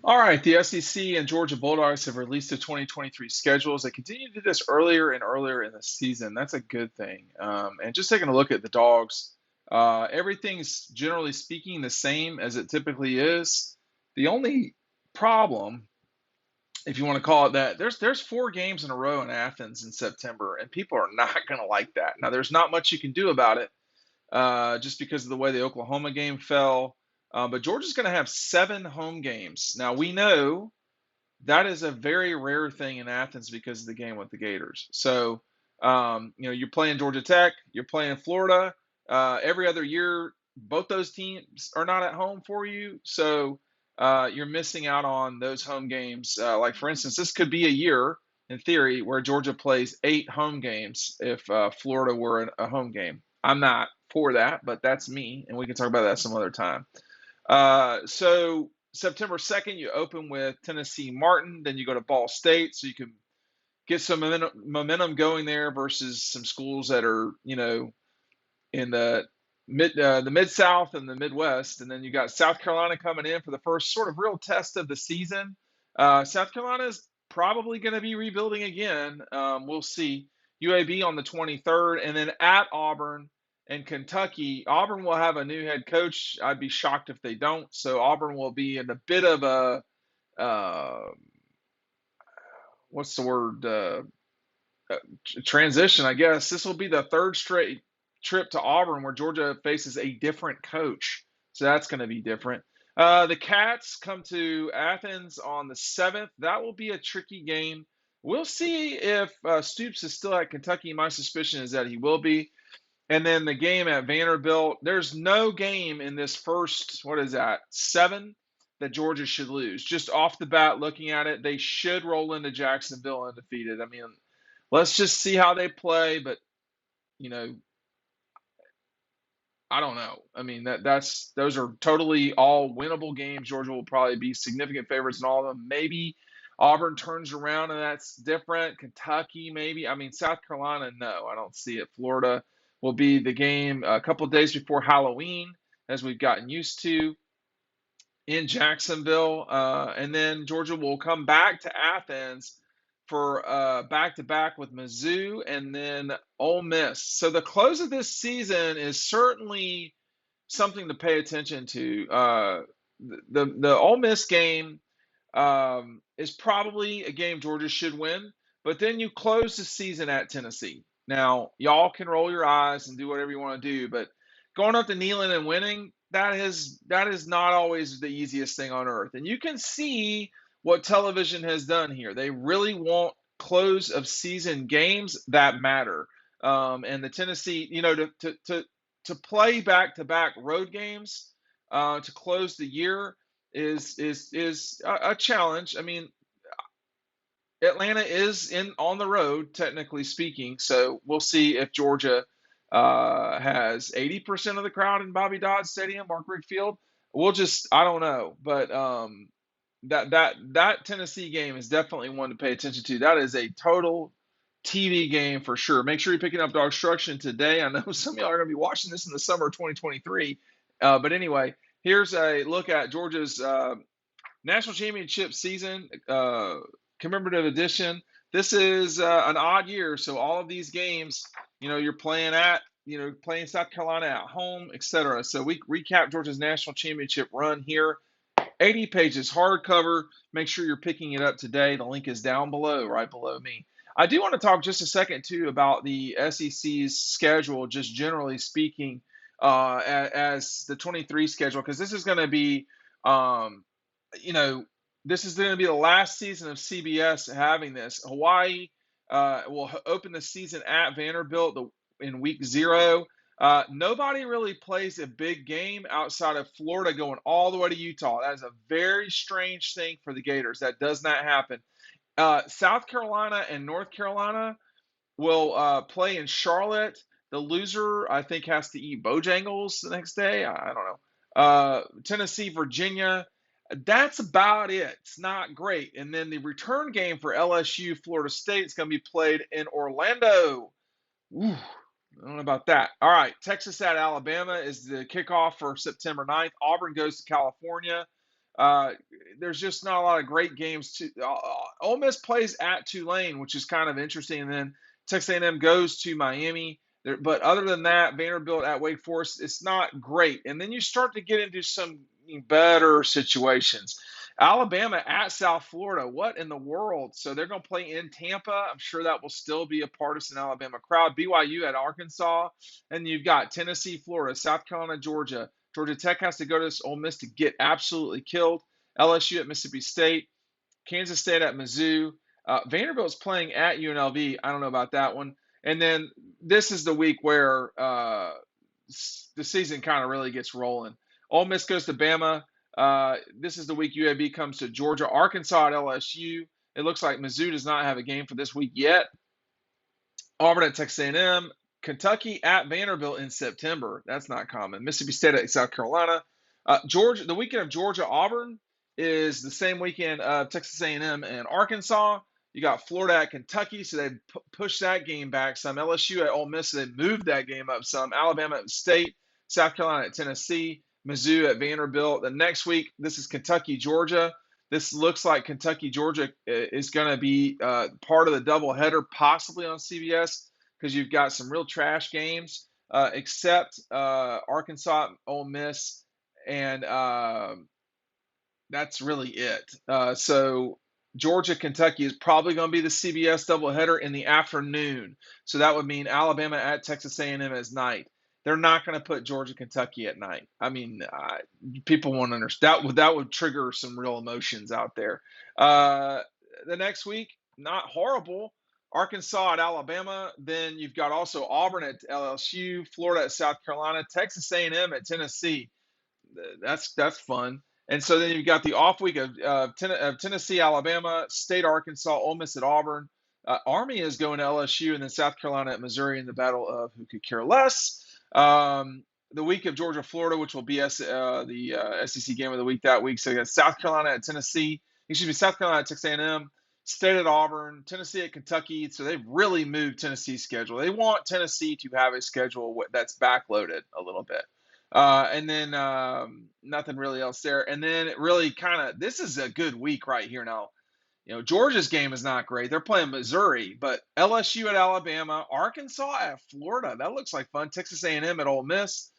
All right, the SEC and Georgia Bulldogs have released the 2023 schedules. They continue to do this earlier and earlier in the season. That's a good thing. And just taking a look at the Dogs, everything's generally speaking the same as it typically is. The only problem, if you want to call it that, there's 4 games in a row in Athens in September, and people are not going to like that. Now, there's not much you can do about it, just because of the way the Oklahoma game fell. But Georgia's going to have 7 home games. Now, we know that is a very rare thing in Athens because of the game with the Gators. So, you're playing Georgia Tech, you're playing Florida. Every other year, both those teams are not at home for you. So, you're missing out on those home games. Like, for instance, this could be a year, in theory, where Georgia plays 8 home games if Florida were a home game. I'm not for that, but that's me, and we can talk about that some other time. So September 2nd, you open with Tennessee Martin, then you go to Ball State, so you can get some momentum going there versus some schools that are, in the mid South and the Midwest, and then you got South Carolina coming in for the first sort of real test of the season. South Carolina is probably going to be rebuilding again. We'll see. UAB on the 23rd, and then at Auburn and Kentucky. Auburn will have a new head coach. I'd be shocked if they don't. So Auburn will be in a bit of a uh, what's the word? Transition, I guess. This will be the third straight trip to Auburn where Georgia faces a different coach. So that's going to be different. The Cats come to Athens on the 7th. That will be a tricky game. We'll see if Stoops is still at Kentucky. My suspicion is that he will be. And then the game at Vanderbilt, there's no game in this first, what is that, 7 that Georgia should lose. Just off the bat, looking at it, they should roll into Jacksonville undefeated. I mean, let's just see how they play, but you know, I don't know. I mean, that's those are totally all winnable games. Georgia will probably be significant favorites in all of them. Maybe Auburn turns around and that's different. Kentucky, maybe. I mean, South Carolina, no, I don't see it. Florida will be the game a couple of days before Halloween, as we've gotten used to in Jacksonville, and then Georgia will come back to Athens for back to back with Mizzou and then Ole Miss. So the close of this season is certainly something to pay attention to. The Ole Miss game is probably a game Georgia should win, but then you close the season at Tennessee. Now, y'all can roll your eyes and do whatever you want to do, but going up to Neyland and winning, that is not always the easiest thing on earth. And you can see what television has done here. They really want close of season games that matter. And the Tennessee, to play back to back road games to close the year is a challenge. I mean, Atlanta is in on the road, technically speaking, so we'll see if Georgia has 80% of the crowd in Bobby Dodd Stadium, Mark Richt Field. I don't know, but that Tennessee game is definitely one to pay attention to. That is a total TV game for sure. Make sure you're picking up DAWGSTRUCTION today. I know some of y'all are going to be watching this in the summer of 2023, but anyway, here's a look at Georgia's national championship season. Commemorative edition. This is an odd year, so all of these games, you're playing South Carolina at home, etc. So we recap Georgia's national championship run here. 80 pages hardcover. Make sure you're picking it up today. The link is down below, right below me. I do want to talk just a second too about the SEC's schedule, just generally speaking, as the 23 schedule, because this is going to be, you know, this is going to be the last season of CBS having this. Hawaii will open the season at Vanderbilt in week 0. Nobody really plays a big game outside of Florida going all the way to Utah. That is a very strange thing for the Gators. That does not happen. South Carolina and North Carolina will play in Charlotte. The loser, I think, has to eat Bojangles the next day. I don't know. Tennessee, Virginia. That's about it. It's not great. And then the return game for LSU, Florida State is going to be played in Orlando. Ooh, I don't know about that. All right, Texas at Alabama is the kickoff for September 9th. Auburn goes to California. Uh, there's just not a lot of great games. Ole Miss plays at Tulane, which is kind of interesting, and then Texas A&M goes to Miami. But other than that, Vanderbilt at Wake Forest, it's not great. And then you start to get into some better situations. Alabama at South Florida. What in the world? So they're going to play in Tampa. I'm sure that will still be a partisan Alabama crowd. BYU at Arkansas. And you've got Tennessee, Florida, South Carolina, Georgia. Georgia Tech has to go to Ole Miss to get absolutely killed. LSU at Mississippi State. Kansas State at Mizzou. Vanderbilt's playing at UNLV. I don't know about that one. And then this is the week where the season kind of really gets rolling. Ole Miss goes to Bama. This is the week UAB comes to Georgia. Arkansas at LSU. It looks like Mizzou does not have a game for this week yet. Auburn at Texas A&M. Kentucky at Vanderbilt in September. That's not common. Mississippi State at South Carolina. Georgia. The weekend of Georgia Auburn is the same weekend of Texas A&M and Arkansas. You got Florida at Kentucky, so they pushed that game back some. LSU at Ole Miss, so they moved that game up some. Alabama at State, South Carolina at Tennessee, Mizzou at Vanderbilt. The next week, this is Kentucky, Georgia. This looks like Kentucky, Georgia is going to be part of the doubleheader, possibly on CBS, because you've got some real trash games, except Arkansas, Ole Miss, and that's really it. So Georgia, Kentucky is probably going to be the CBS doubleheader in the afternoon. So that would mean Alabama at Texas A&M as night. They're not going to put Georgia, Kentucky at night. I mean, people won't understand. That would trigger some real emotions out there. The next week, not horrible. Arkansas at Alabama. Then you've got also Auburn at LSU, Florida at South Carolina, Texas A&M at Tennessee. That's fun. And so then you've got the off week of Tennessee, Alabama, State, Arkansas, Ole Miss at Auburn. Army is going to LSU, and then South Carolina at Missouri in the battle of who could care less. The week of Georgia, Florida, which will be the SEC game of the week that week. So you got South Carolina at Tennessee. Excuse me, South Carolina at Texas A&M, State at Auburn, Tennessee at Kentucky. So they've really moved Tennessee's schedule. They want Tennessee to have a schedule that's backloaded a little bit. And then nothing really else there. And then it really kind of, this is a good week right here now. You know, Georgia's game is not great. They're playing Missouri, but LSU at Alabama, Arkansas at Florida. That looks like fun. Texas A&M at Ole Miss,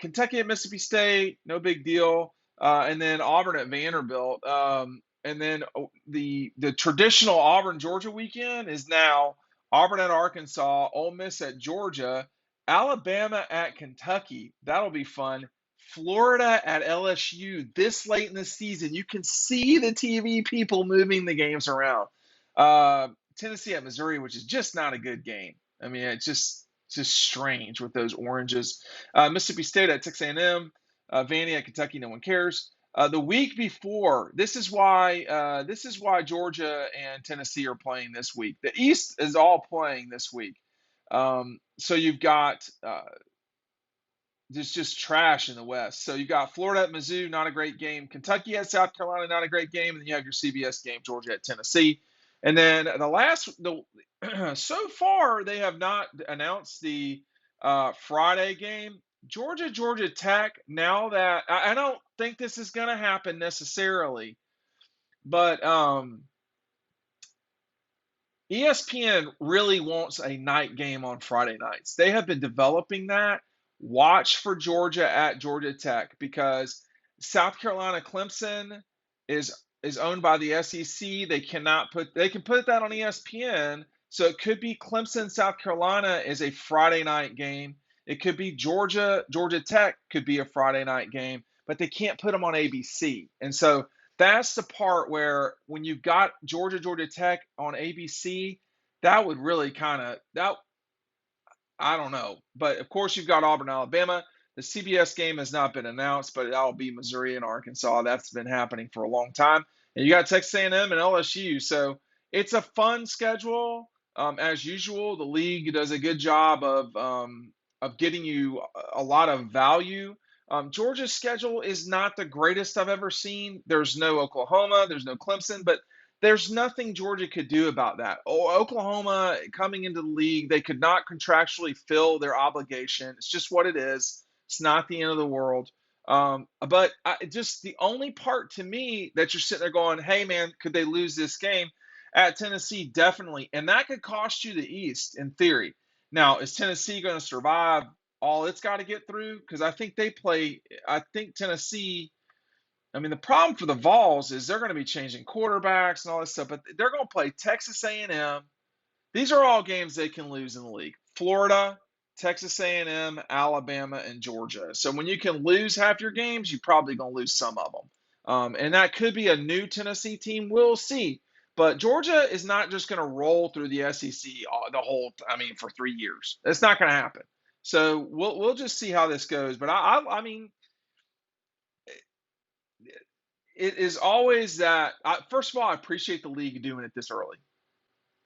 Kentucky at Mississippi State, no big deal. And then Auburn at Vanderbilt. And then the traditional Auburn Georgia weekend is now Auburn at Arkansas, Ole Miss at Georgia, Alabama at Kentucky. That'll be fun. Florida at LSU this late in the season. You can see the TV people moving the games around. Tennessee at Missouri, which is just not a good game. I mean, it's just strange with those oranges. Mississippi State at Texas A&M. Vandy at Kentucky. No one cares. The week before, this is why Georgia and Tennessee are playing this week. The East is all playing this week. So you've got there's just trash in the West. So you got Florida at Mizzou, not a great game. Kentucky at South Carolina, not a great game. And then you have your CBS game, Georgia at Tennessee. And then so far they have not announced the Friday game. Georgia Tech. Now that I don't think this is going to happen necessarily, but ESPN really wants a night game on Friday nights. They have been developing that. Watch for Georgia at Georgia Tech because South Carolina Clemson is owned by the SEC. They can put that on ESPN. So it could be Clemson South Carolina is a Friday night game. It could be Georgia Tech could be a Friday night game, but they can't put them on ABC. And so that's the part where when you've got Georgia Tech on ABC, that would really I don't know. But of course, you've got Auburn, Alabama. The CBS game has not been announced, but that'll be Missouri and Arkansas. That's been happening for a long time. And you got Texas A&M and LSU. So it's a fun schedule. As usual, the league does a good job of getting you a lot of value. Georgia's schedule is not the greatest I've ever seen. There's no Oklahoma. There's no Clemson. But there's nothing Georgia could do about that. Oklahoma coming into the league, they could not contractually fill their obligation. It's just what it is. It's not the end of the world. But just the only part to me that you're sitting there going, hey, man, could they lose this game? At Tennessee, definitely. And that could cost you the East in theory. Now, is Tennessee going to survive all it's got to get through? Because I think Tennessee, I mean, the problem for the Vols is they're going to be changing quarterbacks and all this stuff, but they're going to play Texas A&M. These are all games they can lose in the league. Florida, Texas A&M, Alabama, and Georgia. So when you can lose half your games, you're probably going to lose some of them. And that could be a new Tennessee team. We'll see. But Georgia is not just going to roll through the SEC for 3 years. That's not going to happen. So we'll just see how this goes. But I mean, it is always that. First of all, I appreciate the league doing it this early.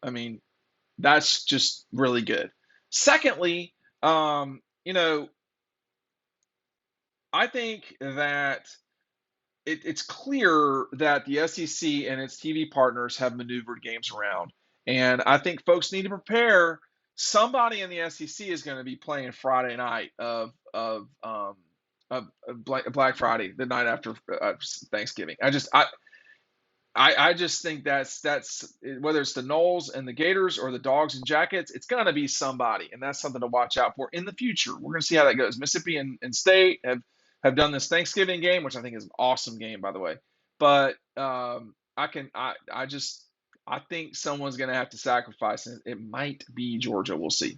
I mean, that's just really good. Secondly, I think that it's clear that the SEC and its TV partners have maneuvered games around. And I think folks need to prepare. Somebody in the SEC is going to be playing Friday night of Black Friday, the night after Thanksgiving. I just think that's whether it's the Knowles and the Gators or the Dogs and Jackets, it's going to be somebody, and that's something to watch out for in the future. We're going to see how that goes. Mississippi and State have done this Thanksgiving game, which I think is an awesome game, by the way. But I think someone's going to have to sacrifice, and it might be Georgia. We'll see.